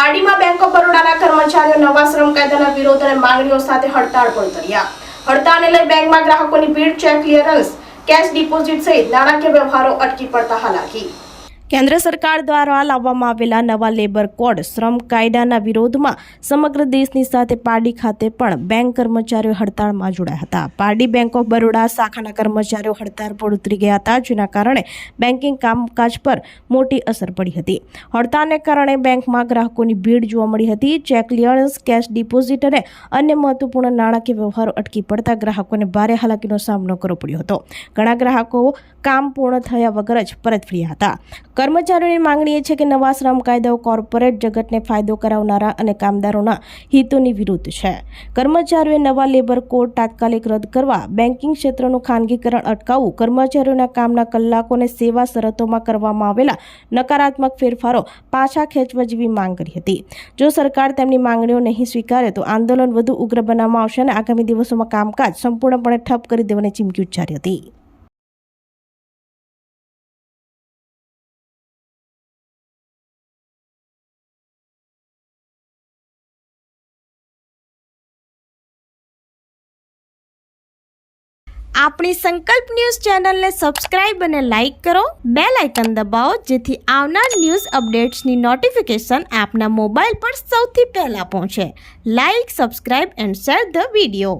પારડીમાં bank of બરોડાના કર્મચારીઓ નવા શ્રમ કાયદાના વિરોધ અને માંગણીઓ સાથે હડતાળ પર ઉતર્યા। હડતાળને લઈ બેંકમાં ગ્રાહકોની ભીડ, ચેક ક્લિયરન્સ, કેશ ડિપોઝિટ સહિત નાણાકીય વ્યવહારો અટકી પડતા હાલાકી। કેન્દ્ર સરકાર દ્વારા લાવવામાં આવેલા નવા લેબર કોડ શ્રમ કાયદાના વિરોધમાં સમગ્ર દેશની સાથે પારડી ખાતે પણ બેંક કર્મચારીઓ હડતાળમાં જોડાયા હતા। પારડી બેંક ઓફ બરોડા શાખાના કર્મચારીઓ હડતાળ પર ઉતરી ગયા હતા, જેના કારણે બેન્કિંગ કામકાજ પર મોટી અસર પડી હતી। હડતાળને કારણે બેંકમાં ગ્રાહકોની ભીડ જોવા મળી હતી। ચેક ક્લિયરન્સ, કેશ ડિપોઝિટ અને અન્ય મહત્વપૂર્ણ નાણાકીય વ્યવહારો અટકી પડતા ગ્રાહકોને ભારે હાલાકીનો સામનો કરવો પડ્યો હતો। ઘણા ગ્રાહકો કામ પૂર્ણ થયા વગર જ પરત ફર્યા હતા। કર્મચારીઓની માંગણી એ છે કે નવા શ્રમ કાયદાઓ કોર્પોરેટ જગતને ફાયદો કરાવનારા અને કામદારોના હિતોની વિરુદ્ધ છે। કર્મચારીઓએ નવા લેબર કોડ તાત્કાલિક રદ કરવા, બેન્કિંગ ક્ષેત્રનું ખાનગીકરણ અટકાવવું, કર્મચારીઓના કામના કલાકોને સેવા શરતોમાં કરવામાં આવેલા નકારાત્મક ફેરફારો પાછા ખેંચવા જેવી માંગ કરી હતી। જો સરકાર તેમની માંગણીઓ નહીં સ્વીકારે તો આંદોલન વધુ ઉગ્ર બનાવવામાં આવશે અને આગામી દિવસોમાં કામકાજ સંપૂર્ણપણે ઠપ કરી દેવાની ચીમકી ઉચ્ચારી હતી। આપણી સંકલ્પ ન્યૂઝ ચેનલને સબસ્ક્રાઇબ અને લાઇક કરો, બેલ આઇકન દબાવો જેથી આવનાર ન્યૂઝ અપડેટ્સની નોટિફિકેશન આપના મોબાઈલ પર સૌથી પહેલા પહોંચે। Like, subscribe and share the video.